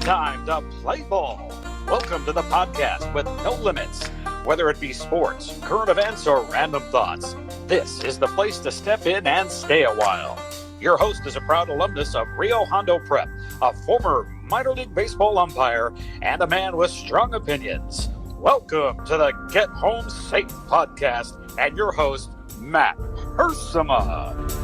time to play ball. Welcome to the podcast with no limits. Whether it be sports, current events, or random thoughts, this is the place to step in and stay a while. Your host is a proud alumnus of Rio Hondo Prep, a former minor league baseball umpire, and a man with strong opinions. Welcome to the Get Home Safe Podcast and your host, Matt Hersema.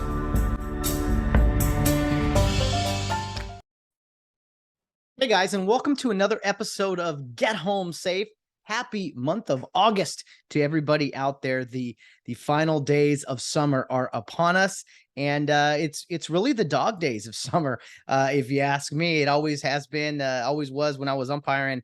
Hey guys, and welcome to another episode of Get Home Safe. Happy month of August to everybody out there. The final days of summer are upon us, and it's really the dog days of summer. If you ask me, it always has been, always was when I was umpiring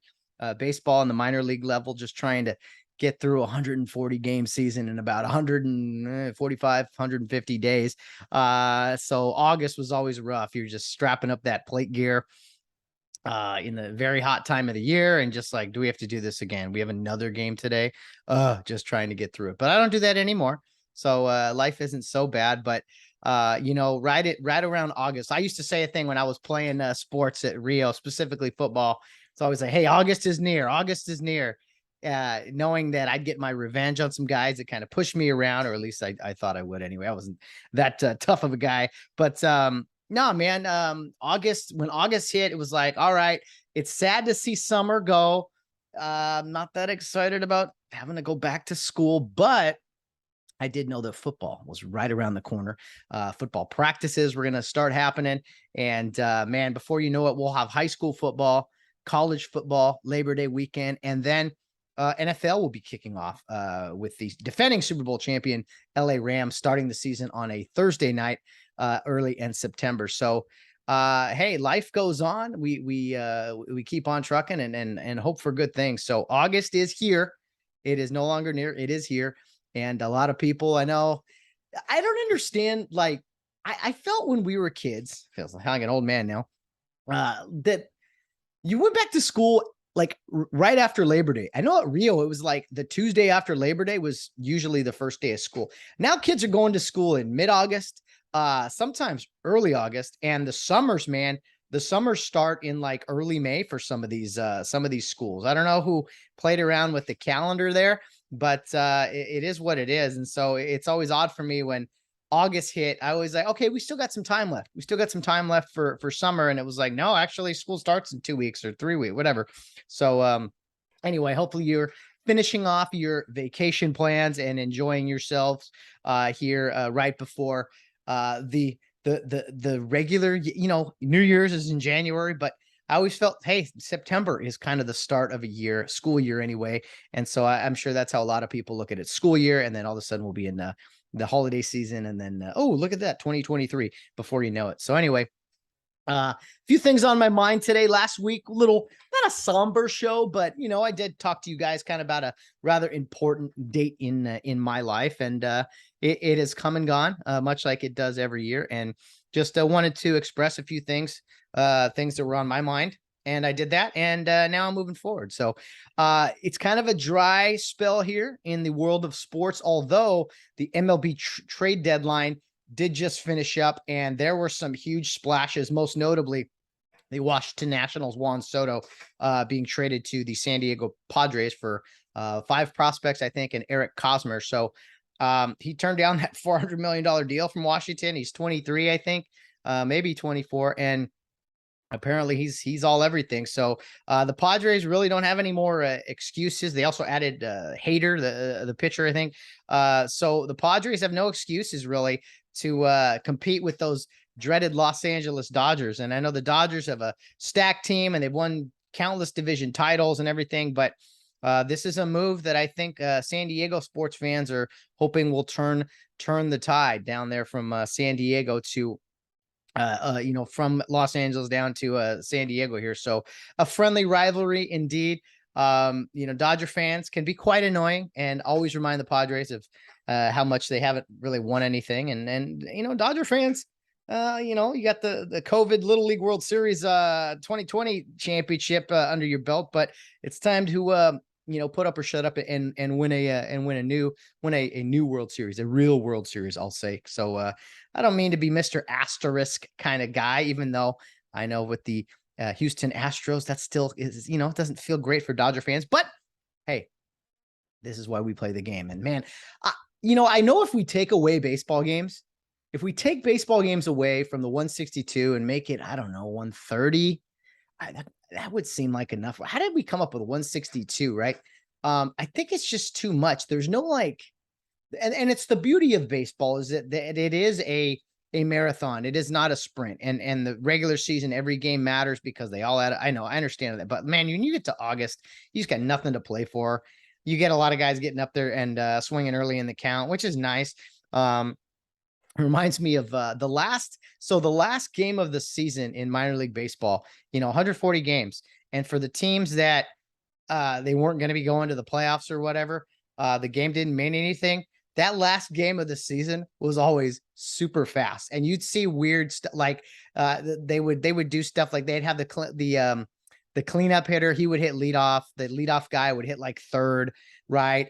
baseball in the minor league level, just trying to get through a 140 game season in about 145, 150 days. So August was always rough. You're just strapping up that plate gear in the very hot time of the year and just like, do we have to do this again? We have another game today. Just trying to get through it. But I don't do that anymore. So life isn't so bad. But right around August, I used to say a thing when I was playing sports at Rio, specifically football. It's always like, hey, August is near. August is near. Knowing that I'd get my revenge on some guys that kind of pushed me around, or at least I thought I would anyway. I wasn't that tough of a guy. But no, man. When August hit, it was like, all right, it's sad to see summer go. I'm not that excited about having to go back to school, but I did know that football was right around the corner. Football practices were going to start happening. And man, before you know it, we'll have high school football, college football, Labor Day weekend, and then NFL will be kicking off with the defending Super Bowl champion LA Rams starting the season on a Thursday night early in September. So hey, life goes on. We keep on trucking and hope for good things. So August is here. It is no longer near. It is here. And a lot of people I know, I don't understand. Like I felt when we were kids, feels like I'm an old man now, that you went back to school like right after Labor Day. I know at Rio, it was like the Tuesday after Labor Day was usually the first day of school. Now kids are going to school in mid-August, sometimes early August, and the summers, man, the summers start in like early May for some of these schools. I don't know who played around with the calendar there, but it is what it is. And so it's always odd for me when August hit. I was like, okay, we still got some time left. We still got some time left for summer. And it was like, no, actually school starts in 2 weeks or 3 weeks, whatever. So anyway, hopefully you're finishing off your vacation plans and enjoying yourselves here right before the regular, New Year's is in January, but I always felt, hey, September is kind of the start of a year, school year anyway. And so I'm sure that's how a lot of people look at it, school year. And then all of a sudden we'll be in the holiday season. And then, oh, look at that, 2023 before you know it. So anyway, a few things on my mind today. Last week, not a somber show, but I did talk to you guys kind of about a rather important date in my life, and it has come and gone, much like it does every year. And just wanted to express a few things that were on my mind, and I did that, and now I'm moving forward. So it's kind of a dry spell here in the world of sports, although the MLB trade deadline did just finish up, and there were some huge splashes, most notably the Washington Nationals Juan Soto being traded to the San Diego Padres for 5 prospects, I think, and Eric Cosmer. So he turned down that $400 million deal from Washington. He's 23, I think, maybe 24, and apparently he's all everything. So the Padres really don't have any more excuses. They also added Hader, the pitcher, I think. So the Padres have no excuses really to compete with those dreaded Los Angeles Dodgers. And I know the Dodgers have a stacked team and they've won countless division titles and everything, but this is a move that I think San Diego sports fans are hoping will turn the tide down there from San Diego to from Los Angeles down to San Diego here. So a friendly rivalry indeed. Dodger fans can be quite annoying and always remind the Padres of how much they haven't really won anything. And Dodger fans, you got the COVID Little League World Series 2020 championship under your belt, but it's time to put up or shut up and win a new World Series, a real World Series, I'll say. So I don't mean to be Mr. Asterisk kind of guy, even though I know with the Houston Astros. That still is, it doesn't feel great for Dodger fans, but hey, this is why we play the game. And man, I know if we take away baseball games, if we take baseball games away from the 162 and make it, I don't know, 130, that would seem like enough. How did we come up with 162, right? I think it's just too much. There's no and it's the beauty of baseball is that it is a marathon. It is not a sprint. And the regular season, every game matters because they all add. I know, I understand that, but man, when you get to August, you just got nothing to play for. You get a lot of guys getting up there and swinging early in the count, which is nice. Reminds me of the last game of the season in minor league baseball, 140 games. And for the teams that they weren't going to be going to the playoffs or whatever, the game didn't mean anything. That last game of the season was always super fast, and you'd see weird stuff like they would do stuff like they'd have the cleanup hitter. He would hit leadoff. The leadoff guy would hit like third, right?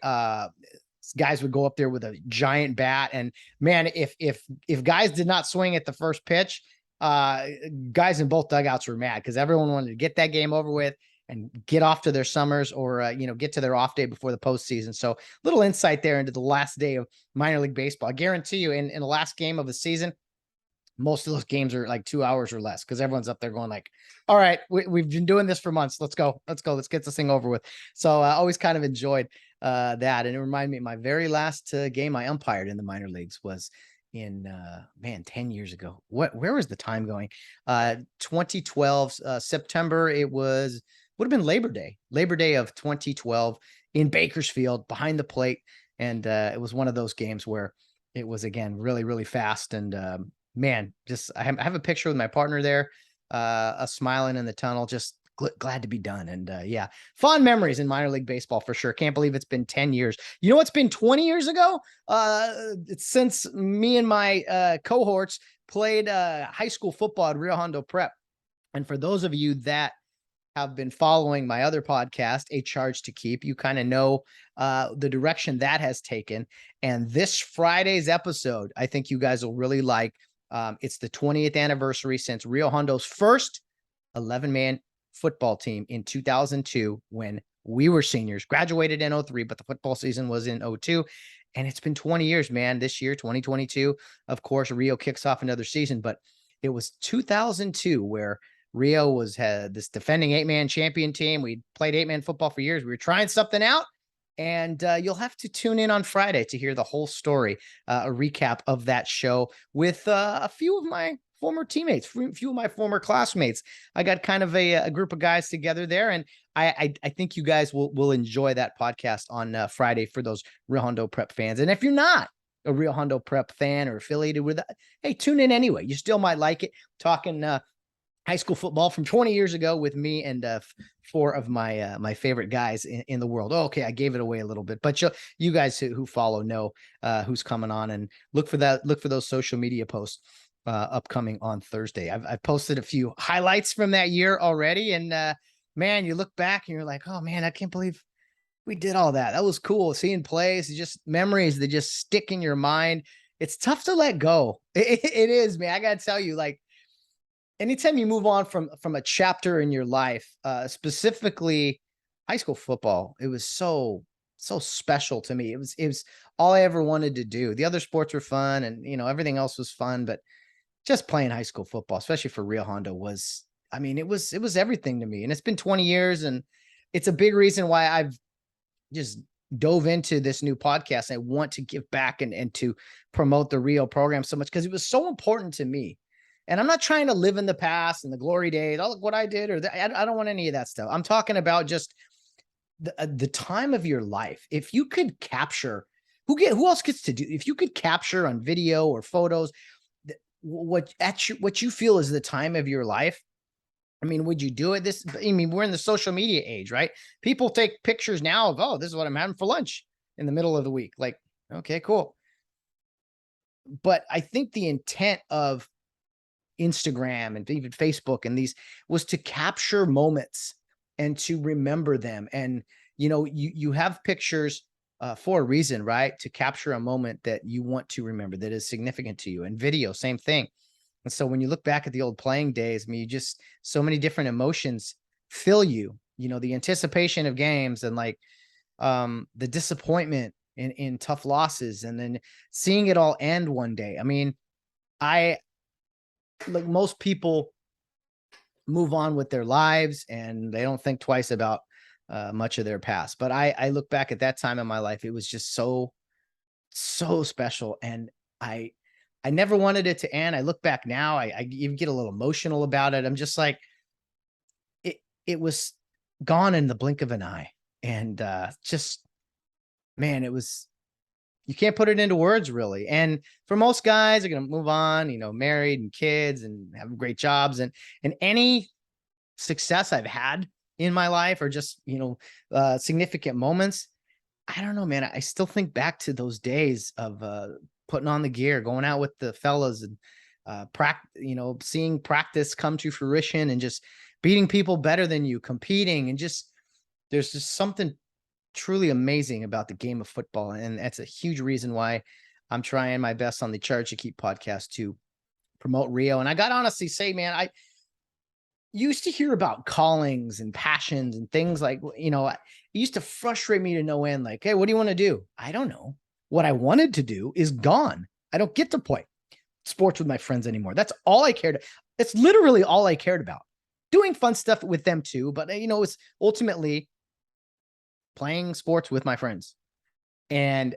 Guys would go up there with a giant bat, and man, if guys did not swing at the first pitch, guys in both dugouts were mad because everyone wanted to get that game over with and get off to their summers or, get to their off day before the postseason. So little insight there into the last day of minor league baseball. I guarantee you in the last game of the season, most of those games are like 2 hours or less because everyone's up there going like, all right, we've been doing this for months. Let's go. Let's get this thing over with. So I always kind of enjoyed that. And it reminded me, my very last game I umpired in the minor leagues was in 10 years ago. Where was the time going? 2012 September. It would have been Labor Day of 2012 in Bakersfield behind the plate. And it was one of those games where it was, again, really, really fast. And man, just I have a picture with my partner there, smiling in the tunnel, just glad to be done. And yeah, fond memories in minor league baseball for sure. Can't believe it's been 10 years. You know what's been 20 years ago? It's since me and my cohorts played high school football at Rio Hondo Prep. And for those of you that have been following my other podcast, A Charge to Keep, you kind of know the direction that has taken. And this Friday's episode, I think you guys will really like. It's the 20th anniversary since Rio Hondo's first 11-man football team in 2002 when we were seniors, graduated in 2003, but the football season was in 2002. And it's been 20 years, man. This year, 2022, of course, Rio kicks off another season, but it was 2002 where Rio had this defending 8-man champion team. We played 8-man football for years. We were trying something out, and you'll have to tune in on Friday to hear the whole story, a recap of that show with a few of my former teammates, a few of my former classmates. I got kind of a group of guys together there, and I think you guys will enjoy that podcast on Friday for those Rio Hondo Prep fans. And if you're not a Rio Hondo Prep fan or affiliated with that, hey, tune in anyway. You still might like it. Talking high school football from 20 years ago with me and 4 of my favorite guys in the world. Oh, okay, I gave it away a little bit, but you guys who follow know who's coming on, and look for those social media posts upcoming on Thursday. I've posted a few highlights from that year already, and man, you look back and you're like, oh man, I can't believe we did all that. That was cool. Seeing plays, just memories that just stick in your mind. It's tough to let go. It is, man. I gotta tell you, like, anytime you move on from a chapter in your life, specifically high school football, it was so special to me. It was all I ever wanted to do. The other sports were fun, and everything else was fun, but just playing high school football, especially for Rio Hondo, was, I mean, it was everything to me. And it's been 20 years, and it's a big reason why I've just dove into this new podcast. I want to give back and to promote the Rio program so much because it was so important to me. And I'm not trying to live in the past and the glory days. Oh, look what I did, or I don't want any of that stuff. I'm talking about just the time of your life. If you could capture, who else gets to do? If you could capture on video or photos what you feel is the time of your life, I mean, would you do it? We're in the social media age, right? People take pictures now of, oh, this is what I'm having for lunch in the middle of the week. Like, okay, cool. But I think the intent of Instagram and even Facebook and these was to capture moments and to remember them. And, you have pictures for a reason, right? To capture a moment that you want to remember that is significant to you. And video, same thing. And so when you look back at the old playing days, I mean, you just, so many different emotions fill you, the anticipation of games, and like the disappointment in tough losses, and then seeing it all end one day. I mean, I like most people move on with their lives and they don't think twice about much of their past. But I look back at that time in my life, it was just so special, and I I never wanted it to end. I look back now, I even get a little emotional about it. I'm just like, it was gone in the blink of an eye, and just, man, it was, you can't put it into words really. And for most guys, they're gonna move on, married and kids and have great jobs, and any success I've had in my life, or just significant moments, I don't know, man. I still think back to those days of putting on the gear, going out with the fellas, and seeing practice come to fruition, and just beating people better than you, competing, and just, there's just something truly amazing about the game of football. And that's a huge reason why I'm trying my best on the Charge to Keep podcast to promote Rio. And I got to honestly say, man, I used to hear about callings and passions and things like, it used to frustrate me to no end. Like, hey, what do you want to do? I don't know. What I wanted to do is gone. I don't get to play sports with my friends anymore. That's all I cared. It's literally all I cared about. Doing fun stuff with them too, but it's ultimately playing sports with my friends. And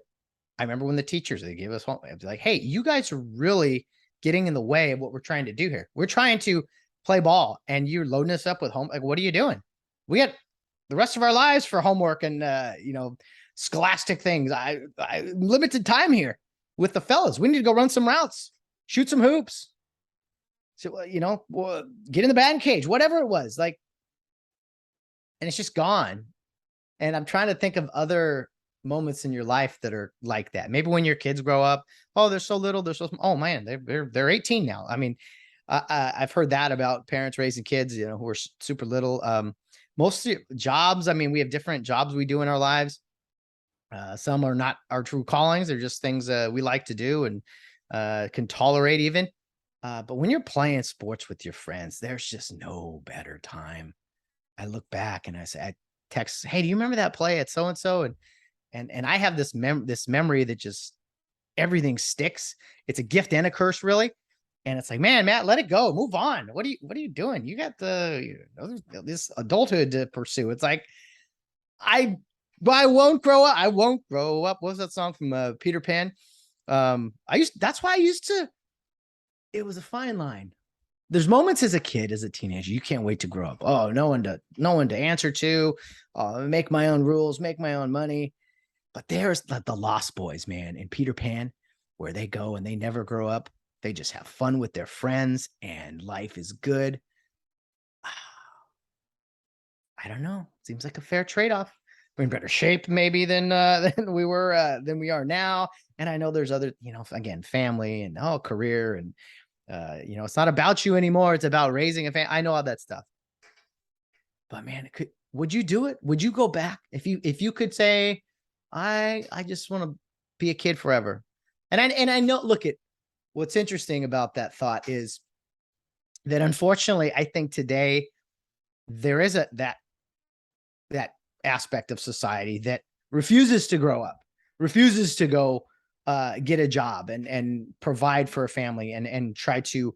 I remember when the teachers, they gave us home, I'd be like, hey, you guys are really getting in the way of what we're trying to do here. We're trying to play ball, and you're loading us up with home. Like, what are you doing? We got the rest of our lives for homework and, scholastic things. I limited time here with the fellas. We need to go run some routes, shoot some hoops. So, get in the batting cage, whatever it was like, and it's just gone. And I'm trying to think of other moments in your life that are like that. Maybe when your kids grow up, oh, they're so little, they're so small. Oh man, they're 18 now. I mean, I've heard that about parents raising kids, who are super little. Most jobs, I mean, we have different jobs we do in our lives. Some are not our true callings; they're just things we like to do and can tolerate even. But when you're playing sports with your friends, there's just no better time. I look back and I text, hey, do you remember that play at so and so? And I have this memory that just, everything sticks. It's a gift and a curse, really. And it's like, man, Matt, let it go, move on. What are you doing? You got this adulthood to pursue. It's like, I won't grow up. I won't grow up. What was that song from Peter Pan? That's why I used to. It was a fine line. There's moments as a kid, as a teenager, you can't wait to grow up. Oh, no one to answer to. Make my own rules, make my own money. But there's the Lost Boys, man, in Peter Pan, where they go and they never grow up. They just have fun with their friends, and life is good. I don't know. Seems like a fair trade-off. We're in better shape maybe than we were than we are now. And I know there's other, again, family and career, and it's not about you anymore. It's about raising a family. I know all that stuff. But man, would you do it? Would you go back if you could say, I just want to be a kid forever? And I know, look, what's interesting about that thought is that unfortunately, I think today there is that aspect of society that refuses to grow up, refuses to go get a job and provide for a family and try to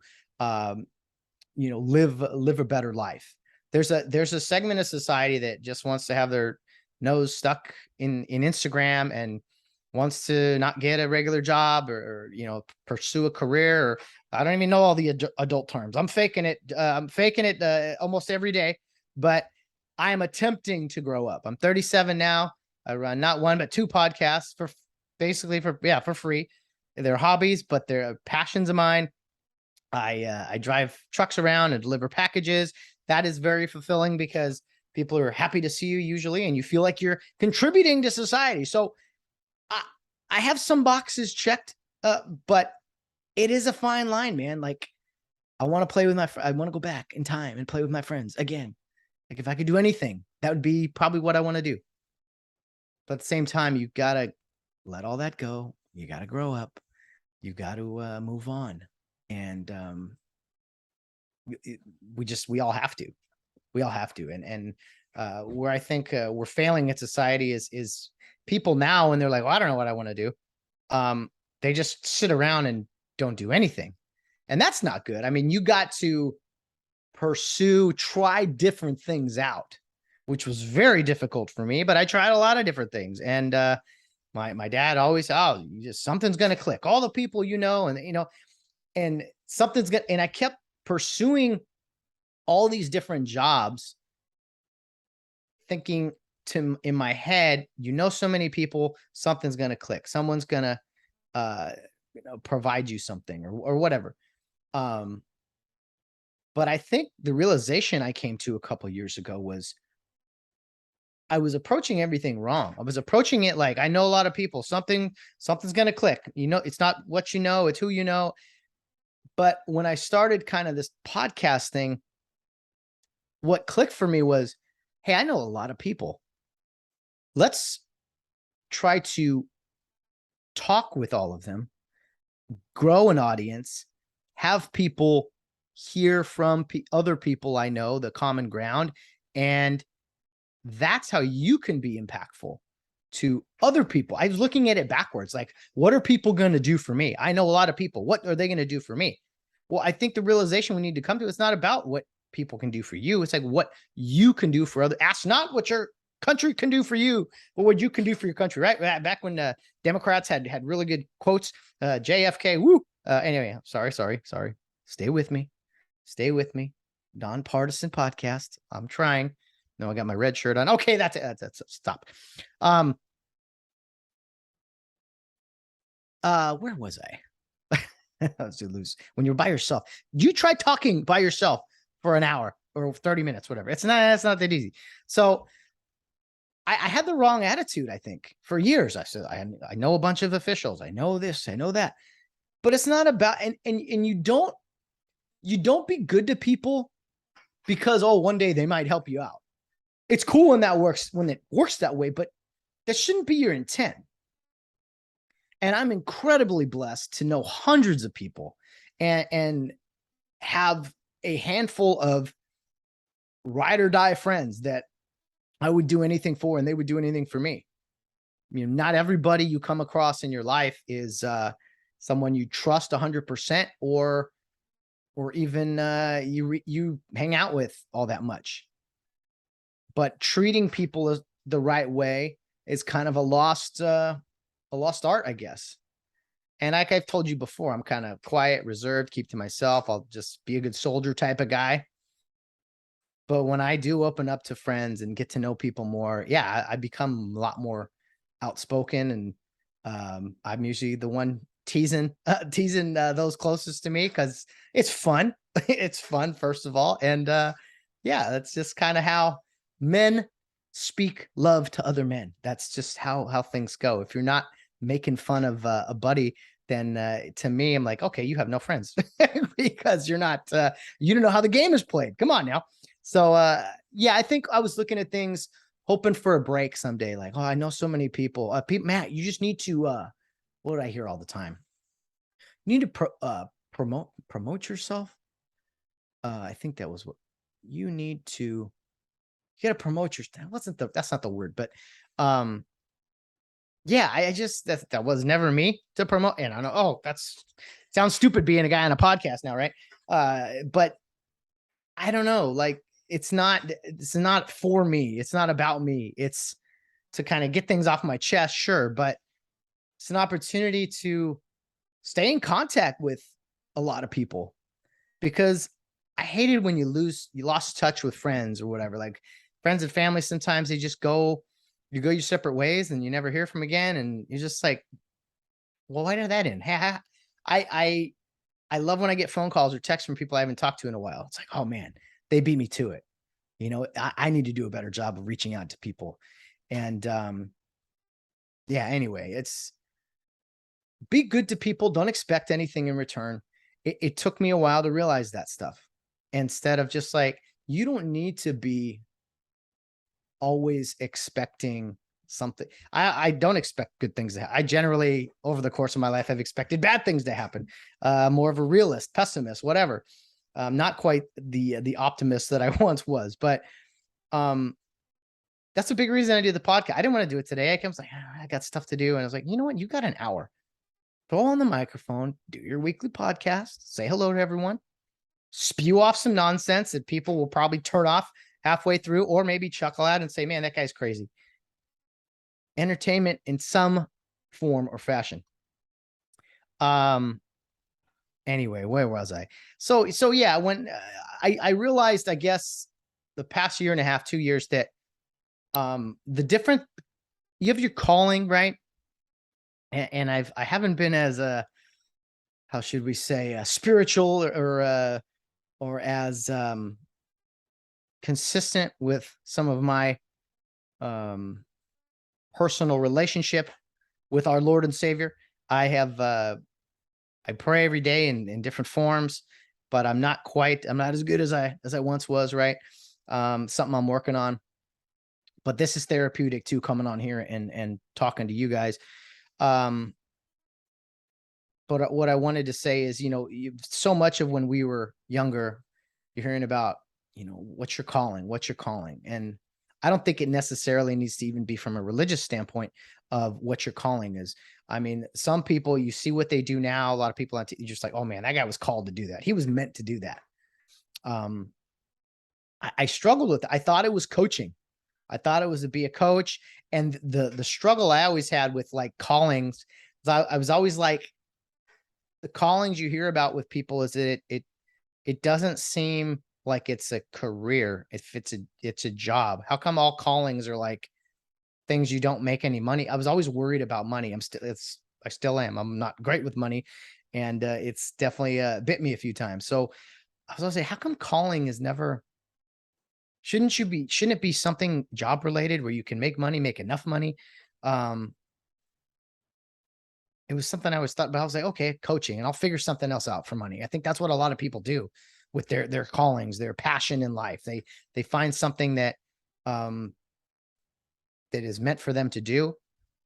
live a better life. There's a segment of society that just wants to have their nose stuck in Instagram and wants to not get a regular job or pursue a career, or I don't even know all the adult terms. I'm faking it almost every day, but I am attempting to grow up. I'm 37 now. I run not one but two podcasts for free. They're hobbies, but they're passions of mine. I drive trucks around and deliver packages. That is very fulfilling because people are happy to see you usually, and you feel like you're contributing to society. So I have some boxes checked, but it is a fine line, man. Like, I want to play with I want to go back in time and play with my friends again. Like, if I could do anything, that would be probably what I want to do. But at the same time, you've got to let all that go. You got to grow up. You got to move on. And we all have to. We all have to. And where I think we're failing in society is people now, when they're like, well, I don't know what I want to do. They just sit around and don't do anything. And that's not good. I mean, you got to try different things out, which was very difficult for me, but I tried a lot of different things. And my dad always said, oh, something's going to click. All the people, and something's going to, and I kept pursuing all these different jobs, thinking in my head, so many people, something's going to click. Someone's going to, provide you something or whatever. But I think the realization I came to a couple of years ago was I was approaching everything wrong. I was approaching it like, I know a lot of people, something's going to click. It's not what you know, it's who you know. But when I started kind of this podcast thing, what clicked for me was, hey, I know a lot of people. Let's try to talk with all of them, grow an audience, have people hear from other people I know, the common ground. And that's how you can be impactful to other people. I was looking at it backwards. Like, what are people going to do for me? I know a lot of people. What are they going to do for me? Well, I think the realization we need to come to, it's not about what people can do for you. It's like what you can do for others. Ask not what your country can do for you, but what you can do for your country, right? Back when Democrats had really good quotes, JFK, woo. Anyway, sorry. Stay with me. Nonpartisan podcast. I'm trying. No, I got my red shirt on. Okay, that's it. That's stop. Where was I? I was too loose. When you're by yourself, you try talking by yourself for an hour or 30 minutes, whatever. It's not that easy. So I had the wrong attitude, I think, for years. I said, I know a bunch of officials. I know this, I know that. But it's not about, and you don't be good to people because, oh, one day they might help you out. It's cool when it works that way, but that shouldn't be your intent. And I'm incredibly blessed to know hundreds of people and have a handful of ride or die friends that I would do anything for, and they would do anything for me. Not everybody you come across in your life is someone you trust 100% or even you hang out with all that much. But treating people the right way is kind of a lost art, I guess. And like I've told you before, I'm kind of quiet, reserved, keep to myself. I'll just be a good soldier type of guy. But when I do open up to friends and get to know people more, yeah, I become a lot more outspoken. And I'm usually the one teasing those closest to me because it's fun. It's fun, first of all. And yeah, that's just kind of how men speak love to other men. That's just how things go. If you're not making fun of a buddy, then to me, I'm like, okay, you have no friends because you're not, you don't know how the game is played. Come on now. So yeah, I think I was looking at things, hoping for a break someday. Like, oh, I know so many people. Matt, you just need to, what do I hear all the time? You need to promote yourself. I think that was what you need to. You got to promote yourself. That's not the word, but yeah, I just that was never me to promote. And I know, oh, sounds stupid being a guy on a podcast now, right? But I don't know, like it's not for me. It's not about me. It's to kind of get things off my chest, sure, but it's an opportunity to stay in contact with a lot of people, because I hated when you lost touch with friends or whatever. Like friends and family, sometimes they just go your separate ways and you never hear from again. And you're just like, well, why did that end? I love when I get phone calls or texts from people I haven't talked to in a while. It's like, oh man, they beat me to it. I need to do a better job of reaching out to people. And yeah, anyway, it's be good to people. Don't expect anything in return. It took me a while to realize that stuff. Instead of just like, you don't need to be always expecting something. I don't expect good things to happen. I generally, over the course of my life, have expected bad things to happen. More of a realist, pessimist, whatever. Not quite the optimist that I once was, but that's a big reason I do the podcast. I didn't want to do it today. I was like, I got stuff to do. And I was like, you know what? You got an hour. Throw on the microphone, do your weekly podcast, say hello to everyone, spew off some nonsense that people will probably turn off halfway through, or maybe chuckle at and say, man, that guy's crazy. Entertainment in some form or fashion. Anyway, where was I? So yeah, when I realized, I guess the past year and a half, 2 years, that the different, you have your calling, right? And I haven't been as how should we say, spiritual or as consistent with some of my personal relationship with our Lord and Savior. I have I pray every day in different forms, but I'm not as good as I once was, right? Something I'm working on. But this is therapeutic too, coming on here and talking to you guys. But what I wanted to say is, so much of when we were younger, you're hearing about, what's your calling? And I don't think it necessarily needs to even be from a religious standpoint of what your calling is. I mean, some people, you see what they do now. A lot of people, you're just like, oh man, that guy was called to do that. He was meant to do that. I struggled with it. I thought it was coaching. I thought it was to be a coach. And the struggle I always had with like callings, I was always like, the callings you hear about with people is that it doesn't seem like it's a career. If it's a job. How come all callings are like things you don't make any money? I was always worried about money. I still am. I'm not great with money, and it's definitely bit me a few times. So I was gonna say, how come calling is never? Shouldn't it be something job related where you can make money, make enough money? It was something I always thought, but I was like, okay, coaching, and I'll figure something else out for money. I think that's what a lot of people do with their callings, their passion in life. They find something that that is meant for them to do.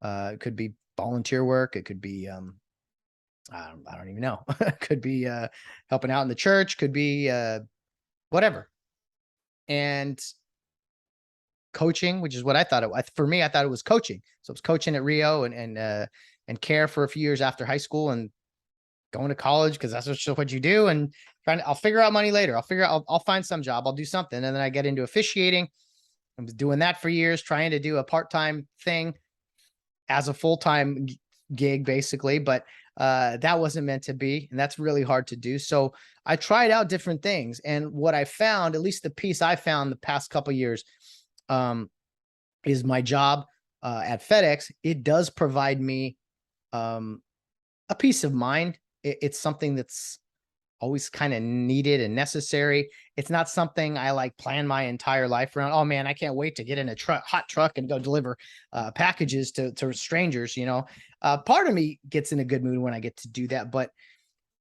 It could be volunteer work. It could be I don't even know. It could be helping out in the church. Could be whatever. And coaching, which is what I thought it was. For me, I thought it was coaching. So it was coaching at Rio and care for a few years after high school and going to college, because that's what you do. And I'll figure out money later. I'll find some job. I'll do something. And then I get into officiating. I was doing that for years, trying to do a part-time thing as a full-time gig, basically. But that wasn't meant to be. And that's really hard to do. So I tried out different things. And what I found, at least the piece I found the past couple of years, is my job at FedEx. It does provide me a peace of mind. It's something that's always kind of needed and necessary. It's not something I like plan my entire life around. Oh man, I can't wait to get in a hot truck and go deliver packages to strangers. Part of me gets in a good mood when I get to do that. But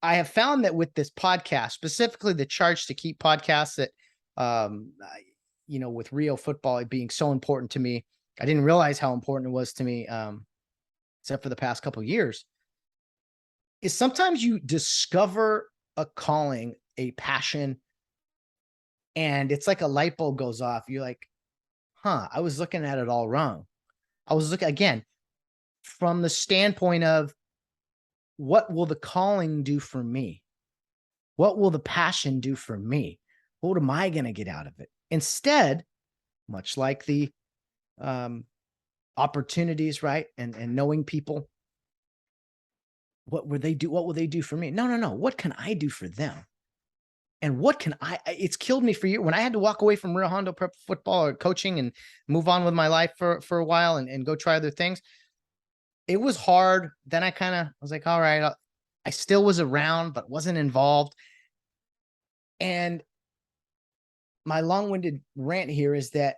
I have found that with this podcast, specifically the Charge to Keep podcast, that with Rio football being so important to me, I didn't realize how important it was to me, except for the past couple of years, is sometimes you discover a calling, a passion, and it's like a light bulb goes off. You're like, I was looking at it all wrong. I was looking, again, from the standpoint of, what will the calling do for me? What will the passion do for me? What am I going to get out of it? Instead, much like the opportunities, right? And knowing people, what will they do for me? No. What can I do for them? And it's killed me for years. When I had to walk away from Rio Hondo prep football or coaching and move on with my life for a while and go try other things, it was hard. Then I was like, all right, I still was around, but wasn't involved. And my long-winded rant here is that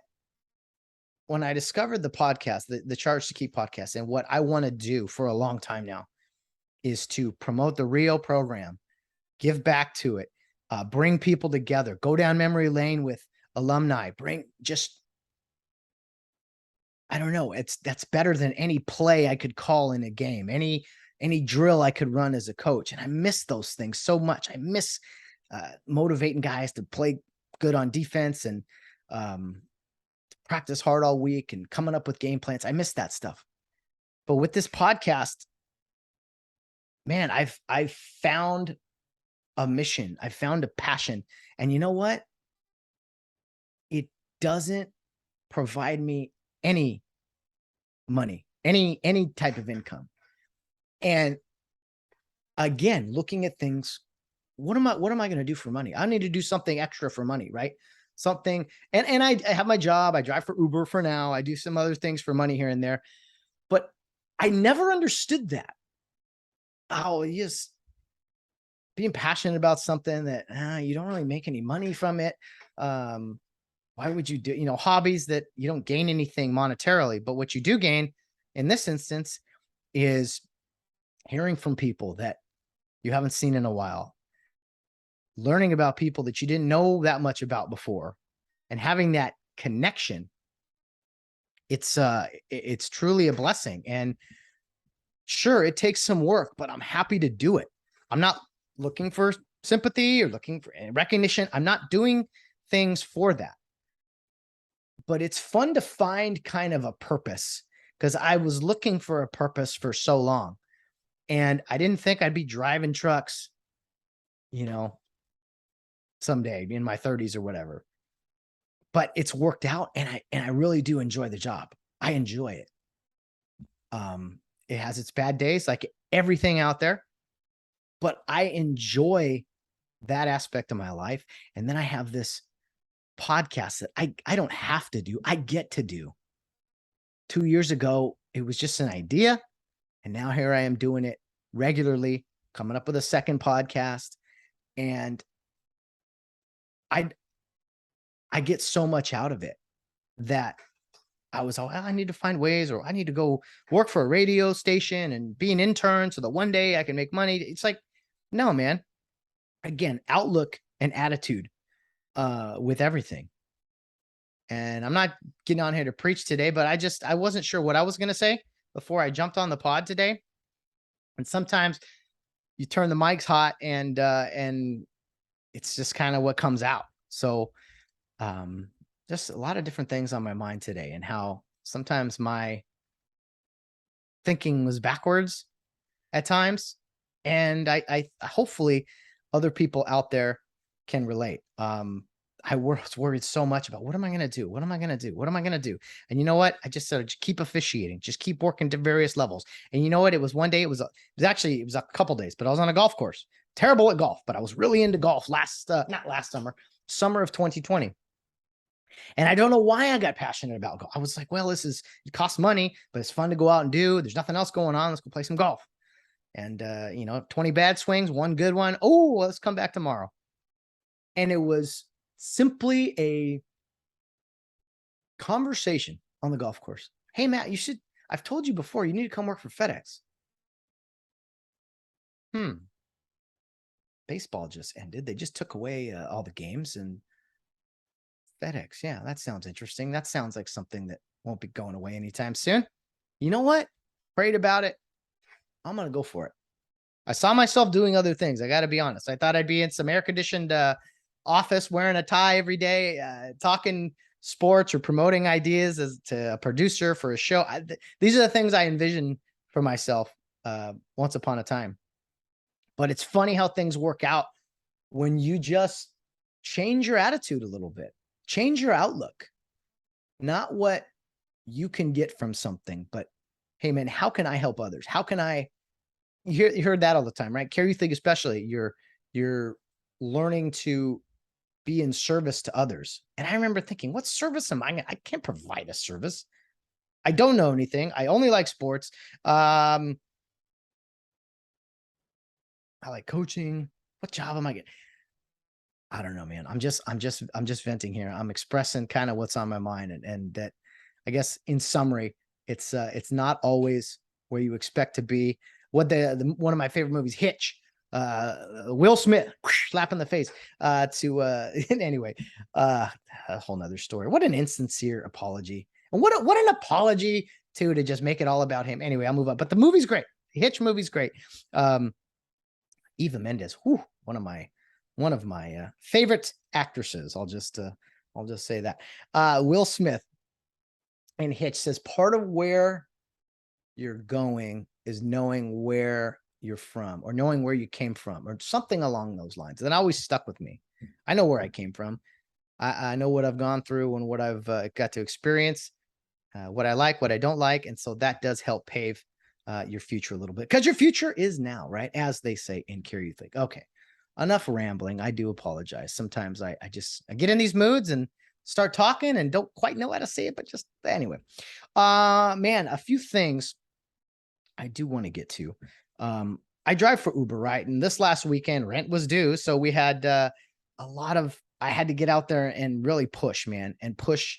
when I discovered the podcast, the Charge to Keep podcast, and what I want to do for a long time now is to promote the Rio program, give back to it, bring people together, go down memory lane with alumni, I don't know. That's better than any play I could call in a game, any drill I could run as a coach. And I miss those things so much. I miss motivating guys to play good on defense and practice hard all week and coming up with game plans. I miss that stuff. But with this podcast, man, I've found a mission. I found a passion. And you know what? It doesn't provide me any money, any type of income. And again, looking at things, what am I going to do for money? I need to do something extra for money, right? Something. And I have my job. I drive for Uber for now. I do some other things for money here and there. But I never understood that. Oh, just being passionate about something that you don't really make any money from it. Why would you do, hobbies that you don't gain anything monetarily, but what you do gain in this instance is hearing from people that you haven't seen in a while, learning about people that you didn't know that much about before, and having that connection. It's truly a blessing. And sure, it takes some work, but I'm happy to do it. I'm not looking for sympathy or looking for recognition. I'm not doing things for that. But it's fun to find kind of a purpose, because I was looking for a purpose for so long. And I didn't think I'd be driving trucks, someday in my 30s or whatever. But it's worked out, and I really do enjoy the job. I enjoy it. It has its bad days, like everything out there, but I enjoy that aspect of my life. And then I have this podcast that I don't have to do. I get to do. 2 years ago, it was just an idea. And now here I am doing it regularly, coming up with a second podcast. And I get so much out of it that I was, I need to find ways, or I need to go work for a radio station and be an intern so that one day I can make money. It's like, no, man. Again, outlook and attitude with everything. And I'm not getting on here to preach today, but I wasn't sure what I was going to say before I jumped on the pod today. And sometimes you turn the mics hot and it's just kind of what comes out. So just a lot of different things on my mind today, and how sometimes my thinking was backwards at times. And I hopefully other people out there can relate. I was worried so much about, what am I going to do? What am I going to do? What am I going to do? And you know what? I just said, keep officiating, just keep working to various levels. And you know what? It was one day, it was a couple days, but I was on a golf course, terrible at golf, but I was really into golf summer of 2020. And I don't know why I got passionate about golf. I was like, well, it costs money, but it's fun to go out and do. There's nothing else going on. Let's go play some golf. And, 20 bad swings, one good one. Oh, let's come back tomorrow. And it was simply a conversation on the golf course. Hey, Matt, I've told you before, you need to come work for FedEx. Baseball just ended. They just took away all the games, and FedEx. Yeah, that sounds interesting. That sounds like something that won't be going away anytime soon. You know what? Prayed about it. I'm going to go for it. I saw myself doing other things. I got to be honest. I thought I'd be in some air-conditioned office wearing a tie every day, talking sports or promoting ideas as to a producer for a show. These are the things I envisioned for myself once upon a time. But it's funny how things work out when you just change your attitude a little bit, change your outlook, not what you can get from something, but hey, man, how can I help others? How can I? You heard that all the time, right? Care you think, especially you're learning to be in service to others. And I remember thinking, what service am I? I can't provide a service. I don't know anything. I only like sports. I like coaching. What job am I getting? I don't know, man. I'm just venting here. I'm expressing kind of what's on my mind, and that, I guess, in summary, it's not always where you expect to be. What one of my favorite movies, Hitch, Will Smith slap in the face anyway, a whole nother story. What an insincere apology. And what an apology to just make it all about him. Anyway, I'll move on. But the movie's great. The Hitch movie's great. Eva Mendes, one of my favorite actresses. I'll just say that. Will Smith in Hitch says part of where you're going is knowing where you're from or knowing where you came from or something along those lines. That always stuck with me. I know where I came from. I know what I've gone through and what I've got to experience, what I like, what I don't like. And so that does help pave your future a little bit, because your future is now, right? As they say in Care You Think. Okay, enough rambling. I do apologize. Sometimes I get in these moods and start talking and don't quite know how to say it, but just anyway. Man, a few things I do want to get to. I drive for Uber, right? And this last weekend, rent was due. So we had a lot of, I had to get out there and really push, man, and push,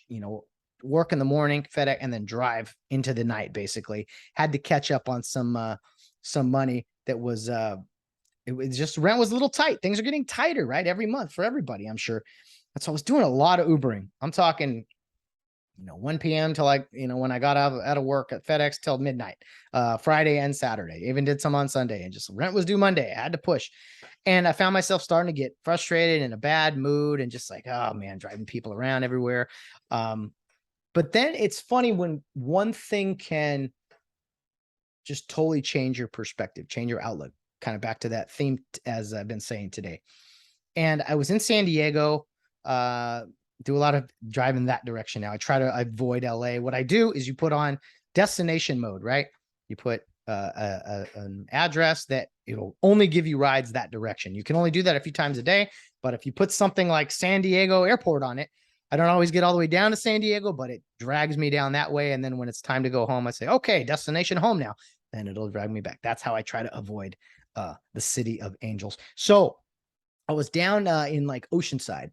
work in the morning, FedEx, and then drive into the night, basically. Had to catch up on some money that was, it was just, rent was a little tight. Things are getting tighter, right? Every month for everybody, I'm sure. And so I was doing a lot of Ubering. I'm talking 1 p.m. till when I got out of work at FedEx till midnight, Friday and Saturday. Even did some on Sunday, and just rent was due Monday. I had to push. And I found myself starting to get frustrated, in a bad mood, and just like, oh man, driving people around everywhere. But then it's funny when one thing can just totally change your perspective, change your outlook, kind of back to that theme as I've been saying today. And I was in San Diego, do a lot of driving that direction now. I try to avoid LA. What I do is you put on destination mode, right? You put an address that it'll only give you rides that direction. You can only do that a few times a day. But if you put something like San Diego Airport on it, I don't always get all the way down to San Diego, but it drags me down that way. And then when it's time to go home, I say, okay, destination home now. Then it'll drag me back. That's how I try to avoid the city of angels. So I was down in like Oceanside,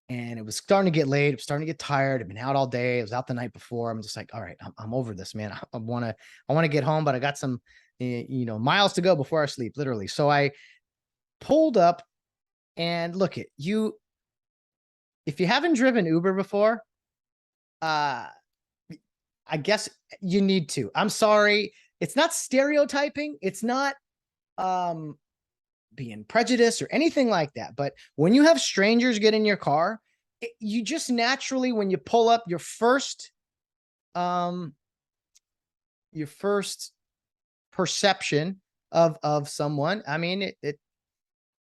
and it was starting to get late. It was starting to get tired. I've been out all day. I was out the night before. I'm just like, all right, I'm over this, man. I want to get home, but I got some, miles to go before I sleep, literally. So I pulled up, and look at you. If you haven't driven Uber before, I guess you need to. I'm sorry. It's not stereotyping. It's not being prejudiced or anything like that. But when you have strangers get in your car, you just naturally, when you pull up, your first perception of someone, I mean,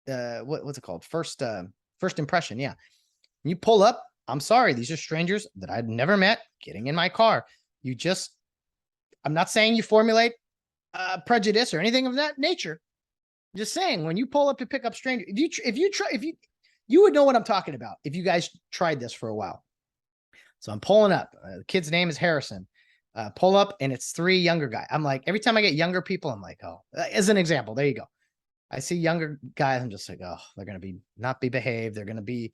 what's it called? First impression. Yeah. You pull up, I'm sorry, these are strangers that I'd never met getting in my car. I'm not saying you formulate prejudice or anything of that nature. I'm just saying, when you pull up to pick up strangers, you would know what I'm talking about if you guys tried this for a while. So I'm pulling up. The kid's name is Harrison. Pull up, and it's 3 younger guys. I'm like, every time I get younger people, I'm like, oh, as an example, there you go. I see younger guys, I'm just like, oh, they're going to not be behaved. They're going to be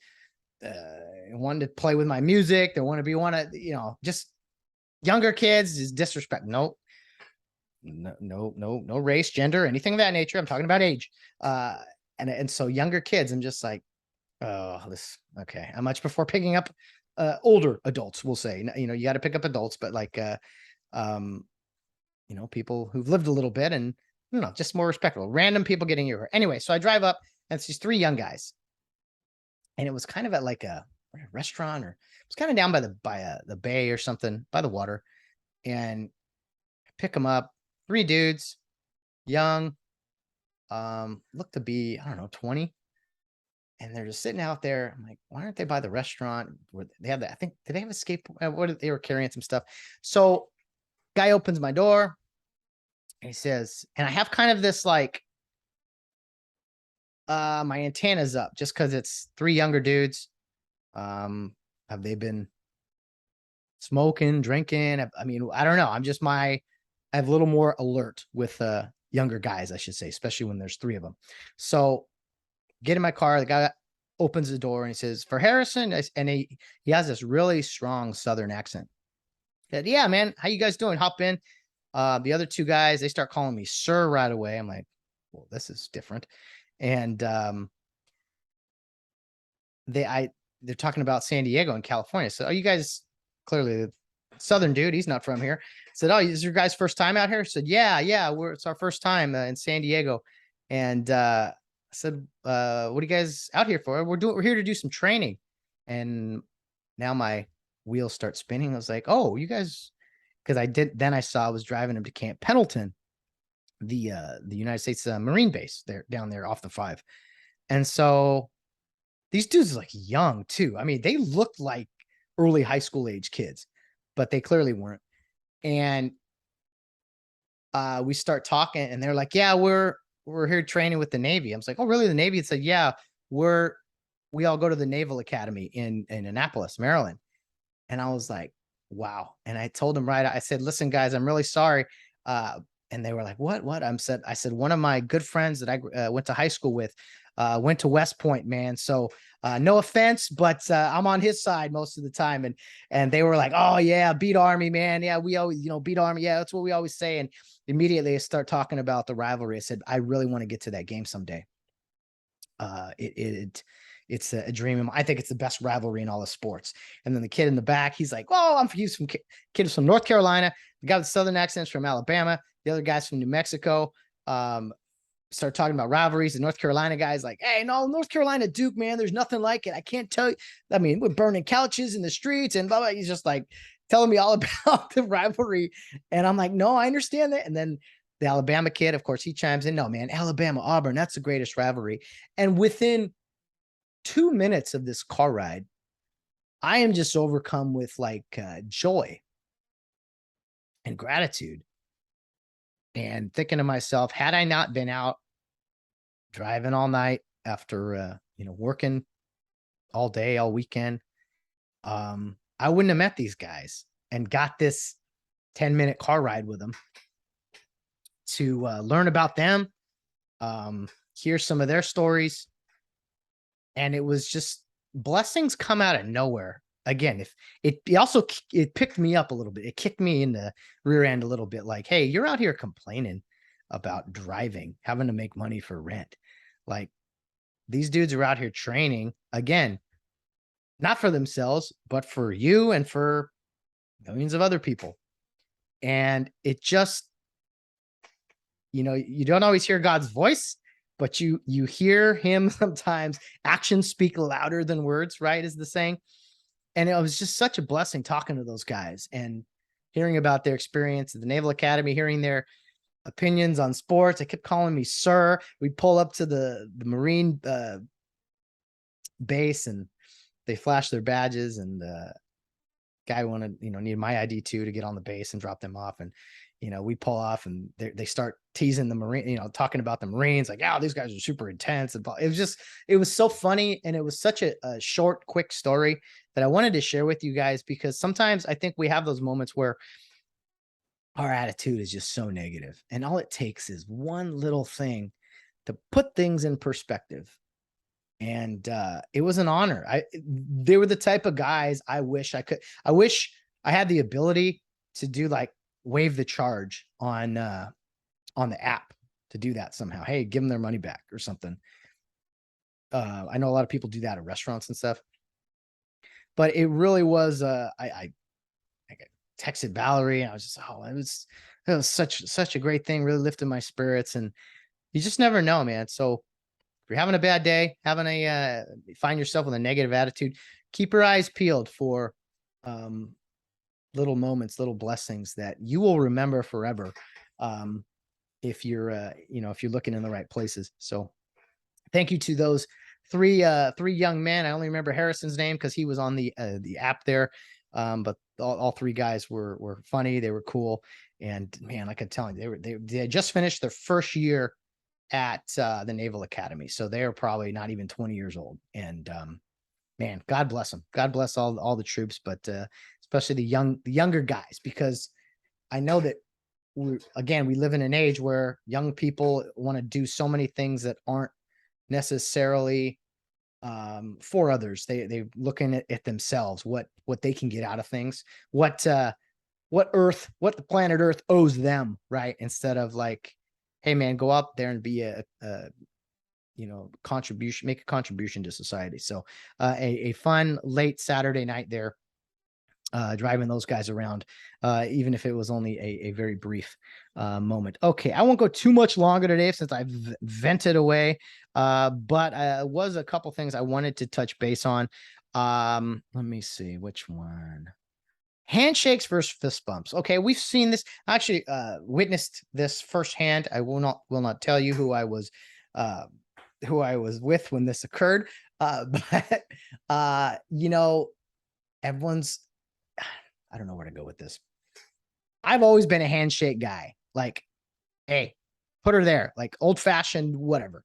wanting to play with my music. They want to just younger kids, is disrespect. No race, gender, anything of that nature. I'm talking about age. And so younger kids, I'm just like, oh, okay. I much prefer picking up older adults, we'll say. You got to pick up adults, but like people who've lived a little bit, and just more respectful. Random people getting your anyway. So I drive up, and it's these 3 young guys. And it was kind of at like a restaurant, or it was kind of down by the bay or something, by the water. And I pick them up, 3 dudes, young, look to be, I don't know, 20. And they're just sitting out there. I'm like, why aren't they by the restaurant where they have that? I think, did they have a skateboard? They were carrying some stuff. So guy opens my door, and he says, and I have kind of this like, my antenna's up just because it's 3 younger dudes. Have they been smoking, drinking? I mean, I don't know. I have a little more alert with younger guys, I should say, especially when there's 3 of them. So get in my car. The guy opens the door, and he says, for Harrison, and he has this really strong Southern accent. He said, yeah, man, how you guys doing? Hop in. The other 2 guys, they start calling me sir right away. I'm like, well, this is different. And they're talking about San Diego and California. So, you guys, clearly Southern dude. He's not from here. I said, "Oh, is your guys' first time out here?" I said, "Yeah, it's our first time in San Diego." And I said, "What are you guys out here for?" We're here to do some training. And now my wheels start spinning. I was like, "Oh, you guys," because I saw I was driving him to Camp Pendleton, the United States Marine base there down there off the 5. And so these dudes are like young too. I mean, they looked like early high school age kids, but they clearly weren't. And we start talking, and they're like, "Yeah, we're here training with the Navy." I was like, "Oh, really? The Navy?" It said, "Yeah, we all go to the Naval Academy in Annapolis, Maryland." And I was like, "Wow." And I told them, right, I said, "Listen, guys, I'm really sorry." And they were like, "What?" I said, "One of my good friends that I went to high school with went to West Point, man. So no offense, but I'm on his side most of the time." And they were like, "Oh yeah, beat Army, man. Yeah, we always, beat Army. Yeah, that's what we always say." And immediately I start talking about the rivalry. I said, "I really want to get to that game someday. It's a dream. I think it's the best rivalry in all of sports." And then the kid in the back, he's like, "Oh, he's from kid from North Carolina. The guy with the Southern accent's from Alabama. The other guy's from New Mexico." Start talking about rivalries. The North Carolina guy's like, "Hey, no, North Carolina Duke, man, there's nothing like it. I can't tell you. I mean, we're burning couches in the streets and blah, blah." He's just like telling me all about the rivalry. And I'm like, "No, I understand that." And then the Alabama kid, of course, he chimes in, "No, man, Alabama, Auburn, that's the greatest rivalry." And within 2 minutes of this car ride, I am just overcome with like joy and gratitude, and thinking to myself, had I not been out driving all night after working all day, all weekend, I wouldn't have met these guys and got this 10-minute car ride with them to learn about them, hear some of their stories. And it was just blessings come out of nowhere. Again, if it picked me up a little bit. It kicked me in the rear end a little bit, like, "Hey, you're out here complaining about driving, having to make money for rent. Like, these dudes are out here training, again, not for themselves, but for you and for millions of other people." And it just, you don't always hear God's voice, but you hear him sometimes. Actions speak louder than words, right? Is the saying. And it was just such a blessing talking to those guys and hearing about their experience at the Naval Academy, hearing their opinions on sports. They kept calling me sir. We'd pull up to the Marine base, and they flashed their badges, and the guy needed my ID too to get on the base and drop them off. And we pull off, and they start teasing the Marine, talking about the Marines, like, "Oh, these guys are super intense." And it was so funny. And it was such a short, quick story that I wanted to share with you guys, because sometimes I think we have those moments where our attitude is just so negative, and all it takes is one little thing to put things in perspective. And it was an honor. They were the type of guys I wish I had the ability to do, like, waive the charge on the app, to do that somehow. Hey, give them their money back or something. I know a lot of people do that at restaurants and stuff, but it really was. I texted Valerie, and I was just, it was such a great thing. Really lifted my spirits, and you just never know, man. So if you're having a bad day, find yourself with a negative attitude, keep your eyes peeled for little moments, little blessings that you will remember forever. If you're looking in the right places. So thank you to those three young men. I only remember Harrison's name because he was on the app there. But all three guys were funny. They were cool. And man, like I'm telling you, they had just finished their first year at the Naval Academy. So they are probably not even 20 years old. And man, God bless them. God bless all the troops, but especially the younger guys, because I know that we live in an age where young people want to do so many things that aren't necessarily for others. They looking at themselves, what they can get out of things, what the planet Earth owes them, right? Instead of like, hey man, go up there and be a contribution, make a contribution to society. So a fun late Saturday night there driving those guys around, even if it was only a very brief moment. Okay, I won't go too much longer today since I've vented away, but was a couple things I wanted to touch base on. Let me see which one. Handshakes versus fist bumps. Okay, we've seen this. I actually witnessed this firsthand. I will not tell you who I was with when this occurred. But everyone's, I don't know where to go with this. I've always been a handshake guy. Like, hey, put her there, like old fashioned, whatever.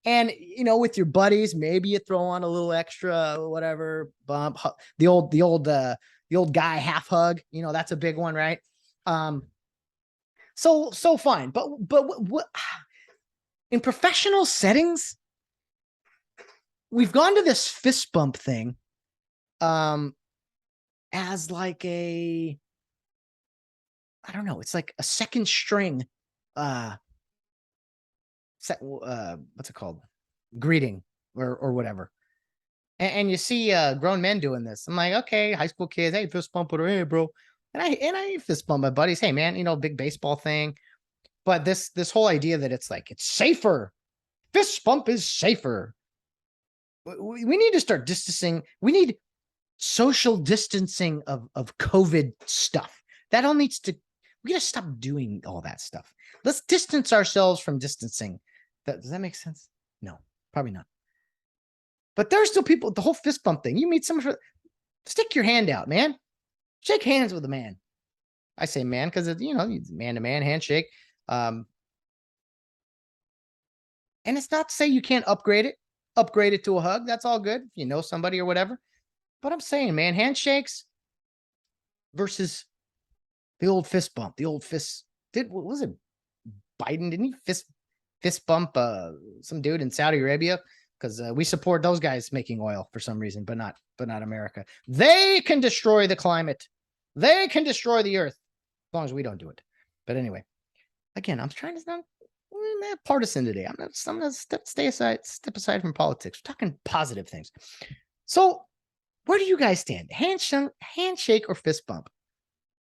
And, with your buddies, maybe you throw on a little extra, whatever, bump, the old guy half hug, that's a big one, right? So fine. But what in professional settings, we've gone to this fist bump thing, as like I don't know, it's like a second string, what's it called? Greeting or whatever. And you see grown men doing this. I'm like, okay, high school kids, hey, fist bump with her, hey, bro. And I fist bump my buddies, hey man, big baseball thing. But this whole idea that it's like, it's safer. Fist bump is safer. We need to start distancing. We need social distancing of COVID stuff. That all needs to, we gotta stop doing all that stuff. Let's distance ourselves from distancing. Does that make sense? No, probably not. But there's still people, the whole fist bump thing. You meet someone, stick your hand out, man. Shake hands with a man. I say man because it's, man-to-man handshake. And it's not to say you can't upgrade it to a hug. That's all good if you know somebody or whatever. But I'm saying, man, handshakes versus the old fist bump. The old fist. What was it? Biden, didn't he fist bump some dude in Saudi Arabia? Because we support those guys making oil for some reason, but not America. They can destroy the climate. They can destroy the earth as long as we don't do it. But anyway, again, I'm trying to not partisan today. I'm gonna step aside from politics. We're talking positive things. So, where do you guys stand? Handshake or fist bump?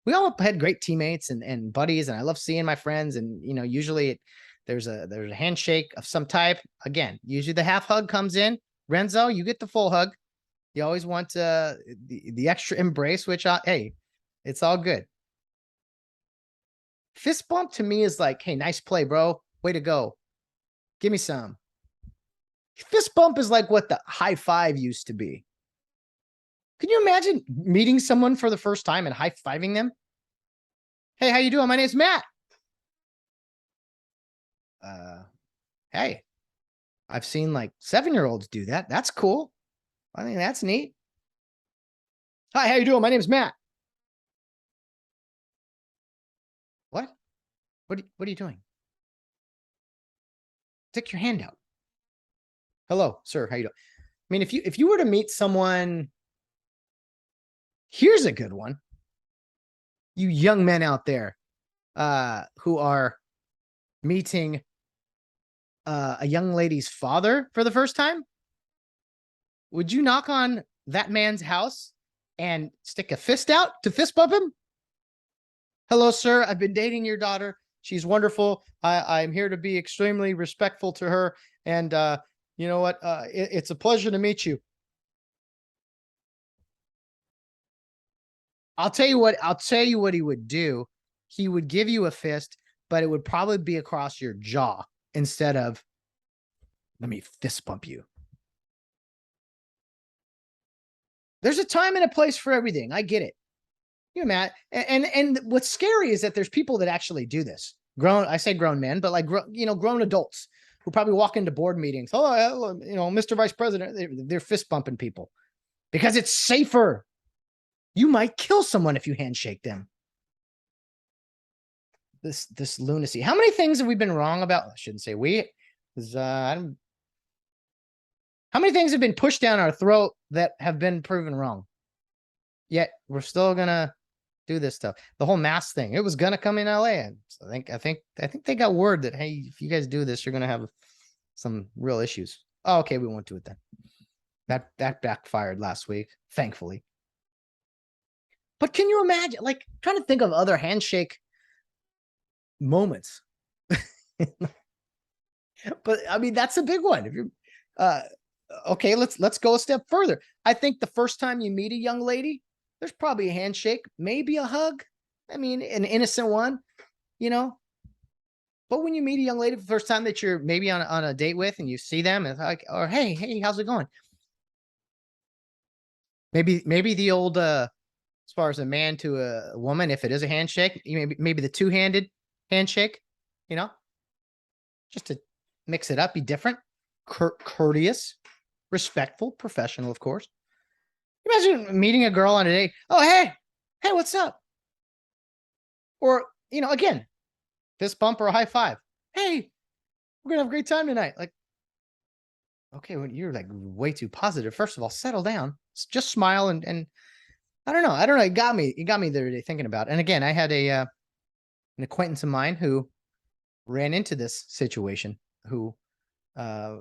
We all had great teammates and buddies, and I love seeing my friends. And usually there's a handshake of some type. Again, usually the half hug comes in. Renzo, you get the full hug. You always want the extra embrace, which hey, it's all good. Fist bump to me is like, hey, nice play, bro. Way to go. Give me some. Fist bump is like what the high five used to be. Can you imagine meeting someone for the first time and high-fiving them? Hey, how you doing? My name's Matt. Hey, I've seen like 7-year-olds do that. That's cool. I think that's neat. Hi, how you doing? My name's Matt. What? What are you doing? Stick your hand out. Hello, sir. How you doing? I mean, if you were to meet someone, here's a good one. You young men out there who are meeting a young lady's father for the first time, would you knock on that man's house and stick a fist out to fist bump him? Hello, sir. I've been dating your daughter. She's wonderful. I'm here to be extremely respectful to her. And you know what? It's a pleasure to meet you. I'll tell you what he would do. He would give you a fist, but it would probably be across your jaw instead of, let me fist bump you. There's a time and a place for everything. I get it. You know, Matt. And what's scary is that there's people that actually do this. I say grown men, but like, grown adults who probably walk into board meetings. Oh, Mr. Vice President, they're fist bumping people because it's safer. You might kill someone if you handshake them. This lunacy. How many things have we been wrong about? I shouldn't say we. How many things have been pushed down our throat that have been proven wrong? Yet we're still gonna do this stuff. The whole mask thing. It was gonna come in LA. And I think they got word that, hey, if you guys do this, you're gonna have some real issues. Oh, okay, we won't do it then. That backfired last week, thankfully. But can you imagine, like, trying to think of other handshake moments? But I mean, that's a big one. If you're okay, let's go a step further. I think the first time you meet a young lady, there's probably a handshake, maybe a hug. I mean, an innocent one, you know. But when you meet a young lady for the first time that you're maybe on a date with, and you see them, and like, or hey, how's it going? Maybe the old as far as a man to a woman, if it is a handshake, maybe the two-handed handshake, you know, just to mix it up, be different, courteous, respectful, professional, of course. Imagine meeting a girl on a date. Oh, hey, what's up? Or, again, fist bump or a high five. Hey, we're gonna have a great time tonight. Like, okay, well, you're like way too positive. First of all, settle down. Just smile and I don't know. It got me the other day thinking about it. And again, I had an acquaintance of mine who ran into this situation, who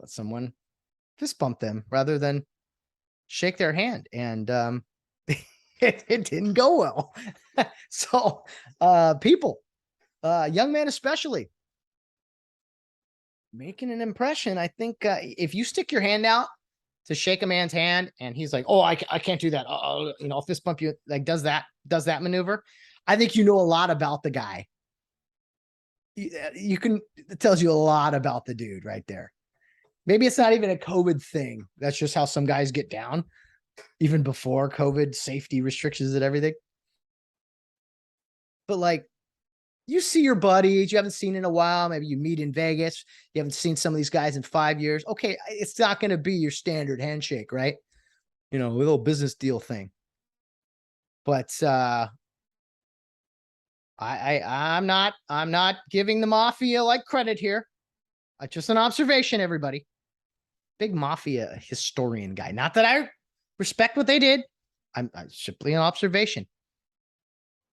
someone fist bumped them rather than shake their hand, and it didn't go well. So people, young men especially, making an impression. I think if you stick your hand out to shake a man's hand and he's like, oh, I can't do that, I'll fist bump you, like does that maneuver, I think you know a lot about the guy. It tells you a lot about the dude right there. Maybe it's not even a COVID thing. That's just how some guys get down, even before COVID, safety restrictions and everything. But like, you see your buddies you haven't seen in a while. Maybe you meet in Vegas. You haven't seen some of these guys in 5 years. Okay, it's not going to be your standard handshake, right? A little business deal thing. But I'm not giving the mafia like credit here. Just an observation, everybody. Big mafia historian guy. Not that I respect what they did. I'm simply an observation.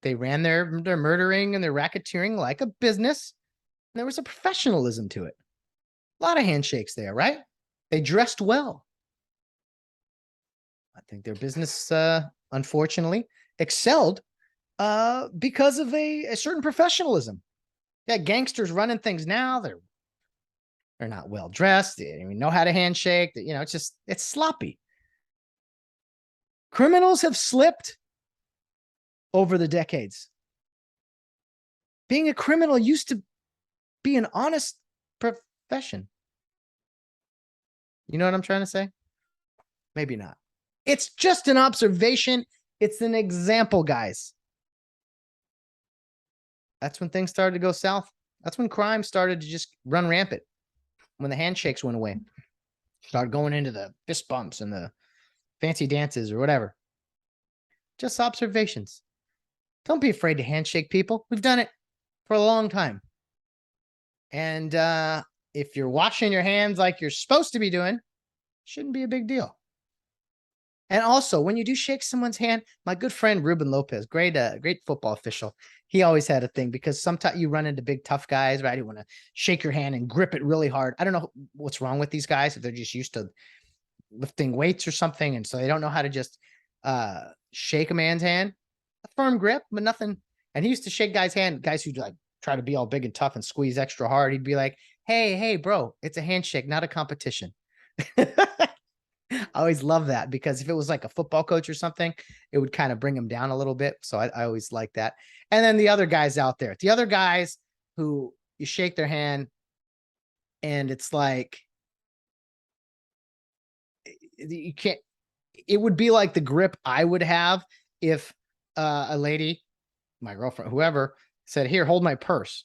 They ran their murdering and their racketeering like a business. And there was a professionalism to it. A lot of handshakes there, right? They dressed well. I think their business, unfortunately, excelled because of a certain professionalism. Yeah, gangsters running things now. They're not well dressed. They don't even know how to handshake. It's sloppy. Criminals have slipped over the decades. Being a criminal used to be an honest profession. You know what I'm trying to say? Maybe not. It's just an observation. It's an example, guys. That's when things started to go south. That's when crime started to just run rampant. When the handshakes went away. Started going into the fist bumps and the fancy dances or whatever. Just observations. Don't be afraid to handshake people. We've done it for a long time. And if you're washing your hands like you're supposed to be doing, shouldn't be a big deal. And also, when you do shake someone's hand, my good friend Ruben Lopez, great football official, he always had a thing, because sometimes you run into big tough guys, right? You want to shake your hand and grip it really hard. I don't know what's wrong with these guys, if they're just used to lifting weights or something, and so they don't know how to just shake a man's hand. A firm grip, but nothing. And he used to shake guys' hand, guys who like try to be all big and tough and squeeze extra hard. He'd be like, hey, bro, it's a handshake, not a competition. I always love that, because if it was like a football coach or something, it would kind of bring him down a little bit. So I always like that. And then the other guys out there, the other guys who you shake their hand and it's like, you can't, it would be like the grip I would have if a lady, my girlfriend, whoever, said, here, hold my purse.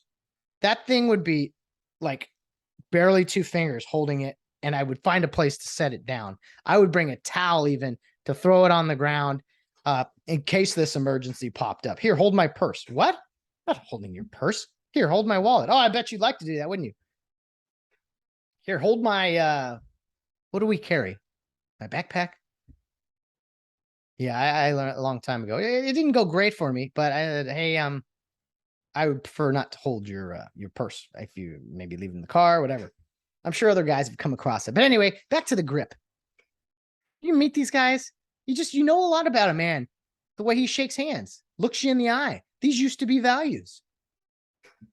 That thing would be like barely 2 fingers holding it, and I would find a place to set it down. I would bring a towel even to throw it on the ground in case this emergency popped up. Here, hold my purse. What? I'm not holding your purse. Here, hold my wallet. Oh, I bet you'd like to do that, wouldn't you? Here, hold my, what do we carry? My backpack? Yeah, I learned a long time ago. It didn't go great for me, but hey, I would prefer not to hold your purse if you maybe leave it in the car, whatever. I'm sure other guys have come across it. But anyway, back to the grip. You meet these guys, you know a lot about a man the way he shakes hands, looks you in the eye. These used to be values.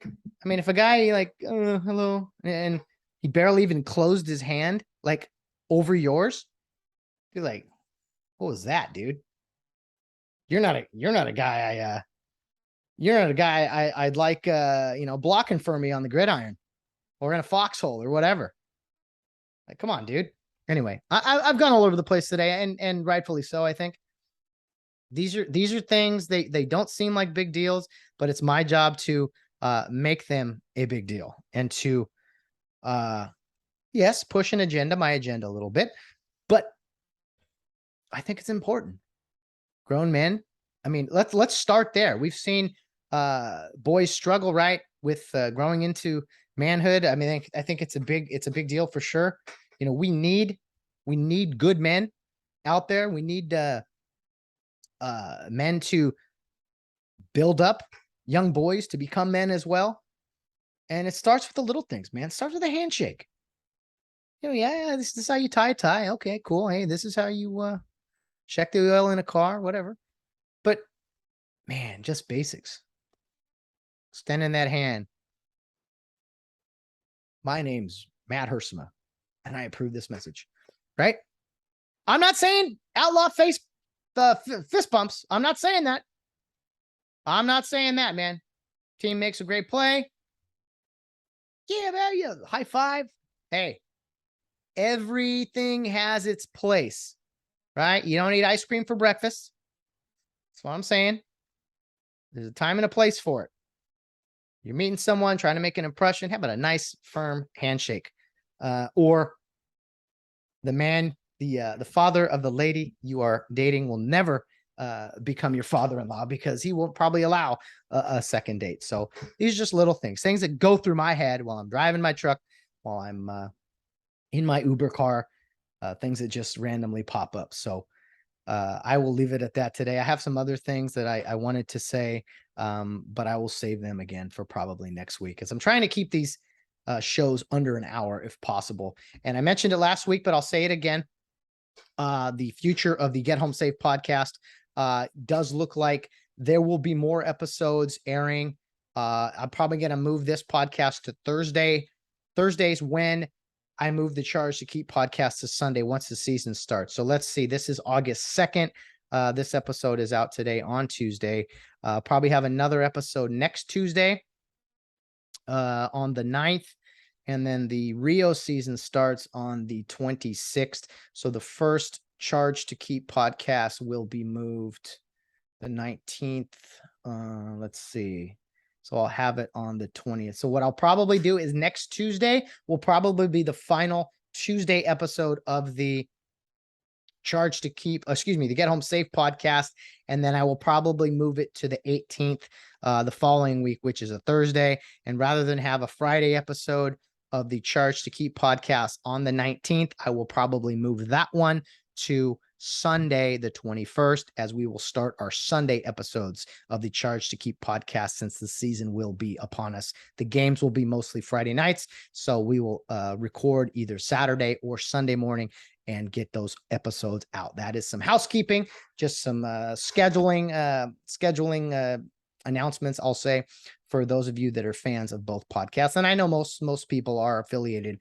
I mean, if a guy like, hello, and he barely even closed his hand, like over yours, you're like, what was that, dude? You're not a guy I'd like, blocking for me on the gridiron or in a foxhole or whatever. Like, come on, dude. Anyway, I've gone all over the place today, and rightfully so. I think these are things they don't seem like big deals, but it's my job to make them a big deal and to yes, push my agenda a little bit, but I think it's important. Grown men. I mean, let's start there. We've seen boys struggle, right, with growing into manhood. I mean, I think it's a big deal for sure. You know, we need good men out there. We need men to build up young boys to become men as well. And it starts with the little things, man. It starts with a handshake. You know, yeah, this is how you tie a tie. Okay, cool. Hey, this is how you check the oil in a car, whatever. But man, just basics. Extending that hand. My name's Matt Hersema, and I approve this message. Right? I'm not saying outlaw fist bumps. I'm not saying that. I'm not saying that, man. Team makes a great play. Yeah, man, yeah. High five. Hey, everything has its place, right? You don't eat ice cream for breakfast. That's what I'm saying. There's a time and a place for it. You're meeting someone, trying to make an impression. How about a nice, firm handshake? Or the man, the father of the lady you are dating will never become your father-in-law because he won't probably allow a second date. So these are just little things that go through my head while I'm driving my truck, while I'm in my Uber car, things that just randomly pop up. So I will leave it at that today. I have some other things that I wanted to say, but I will save them again for probably next week, as I'm trying to keep these shows under an hour if possible. And I mentioned it last week, but I'll say it again. The future of the Get Home Safe podcast does look like there will be more episodes airing. I'm probably going to move this podcast to Thursdays when I move the Charge to Keep podcast to Sunday once the season starts. So let's see. This is August 2nd. This episode is out today on Tuesday. Probably have another episode next Tuesday on the 9th. And then the Rio season starts on the 26th. So the first Charge to Keep podcast will be moved the 19th. Let's see. So I'll have it on the 20th. So what I'll probably do is next Tuesday will probably be the final Tuesday episode of the Charge to Keep, the Get Home Safe podcast. And then I will probably move it to the 18th, the following week, which is a Thursday. And rather than have a Friday episode of the Charge to Keep podcast on the 19th, I will probably move that one to Sunday, the 21st, as we will start our Sunday episodes of the Charge to Keep podcast, since the season will be upon us. The games will be mostly Friday nights, so we will record either Saturday or Sunday morning and get those episodes out. That is some housekeeping, just some scheduling announcements, I'll say, for those of you that are fans of both podcasts. And I know most people are affiliated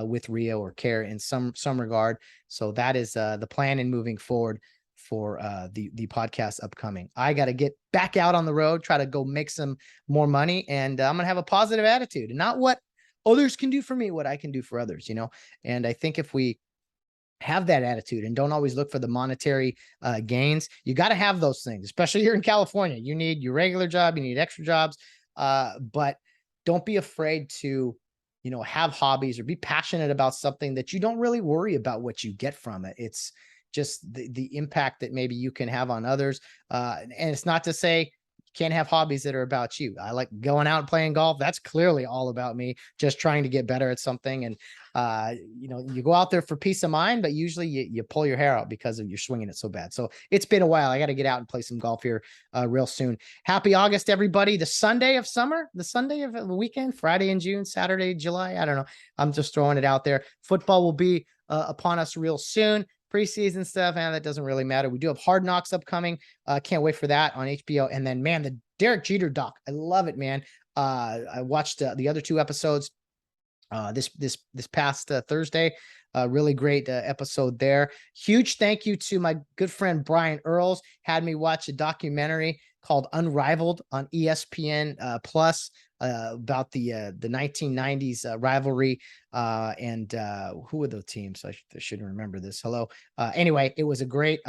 with Rio or Care in some regard. So that is the plan in moving forward for the podcast upcoming. I got to get back out on the road, try to go make some more money, and I'm going to have a positive attitude, and not what others can do for me, what I can do for others, And I think if we have that attitude and don't always look for the monetary gains, you got to have those things, especially here in California. You need your regular job, you need extra jobs, but don't be afraid to, have hobbies or be passionate about something that you don't really worry about what you get from it. It's just the impact that maybe you can have on others. And it's not to say you can't have hobbies that are about you. I like going out and playing golf. That's clearly all about me, just trying to get better at something. And, you go out there for peace of mind, but usually you pull your hair out because of you're swinging it so bad. So it's been a while. I got to get out and play some golf here real soon. Happy August, everybody. The Sunday of summer, the Sunday of the weekend, Friday in June, Saturday, July. I don't know. I'm just throwing it out there. Football will be upon us real soon. preseason stuff, and that doesn't really matter. We do have Hard Knocks upcoming. Can't wait for that on HBO. And then, man, the Derek Jeter doc. I love it, man. I watched the other 2 episodes this past Thursday. Really great episode there. Huge thank you to my good friend Brian Earls. Had me watch a documentary called Unrivaled on ESPN Plus about the 1990s rivalry and who were the teams? I should remember this. Hello. Anyway, it was a great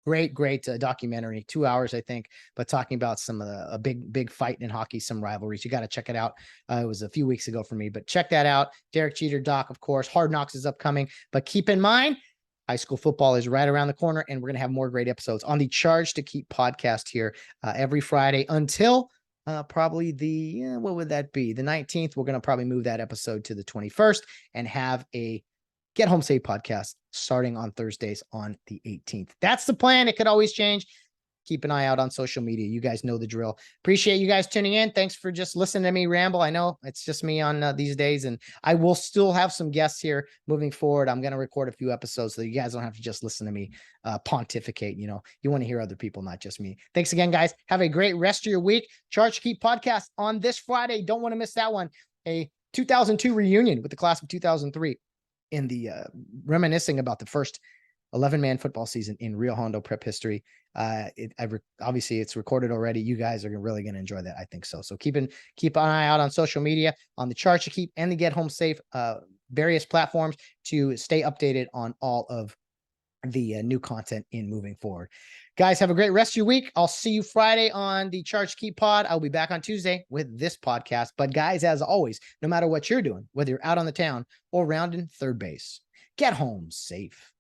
great documentary, 2 hours I think, but talking about some of a big fight in hockey, some rivalries. You got to check it out. It was a few weeks ago for me, but check that out. Derek Jeter doc, of course. Hard Knocks is upcoming, but keep in mind, high school football is right around the corner, and we're going to have more great episodes on the Charge to Keep podcast here every Friday until probably what would that be? The 19th. We're going to probably move that episode to the 21st and have a Get Home Safe podcast starting on Thursdays on the 18th. That's the plan. It could always change. Keep an eye out on social media. You guys know the drill. Appreciate you guys tuning in. Thanks for just listening to me ramble. I know it's just me on these days, and I will still have some guests here moving forward. I'm going to record a few episodes so you guys don't have to just listen to me pontificate. You want to hear other people, not just me. Thanks again, guys. Have a great rest of your week. Charge to Keep podcast on this Friday. Don't want to miss that one. A 2002 reunion with the class of 2003. In the reminiscing about the first 11-man football season in Rio Hondo prep history. Obviously it's recorded already. You guys are really going to enjoy that. I think so. So keep an eye out on social media, on the Charge to Keep and the Get Home Safe various platforms to stay updated on all of the new content in moving forward. Guys, have a great rest of your week. I'll see you Friday on the Charge to Keep pod. I'll be back on Tuesday with this podcast. But guys, as always, no matter what you're doing, whether you're out on the town or rounding third base, get home safe.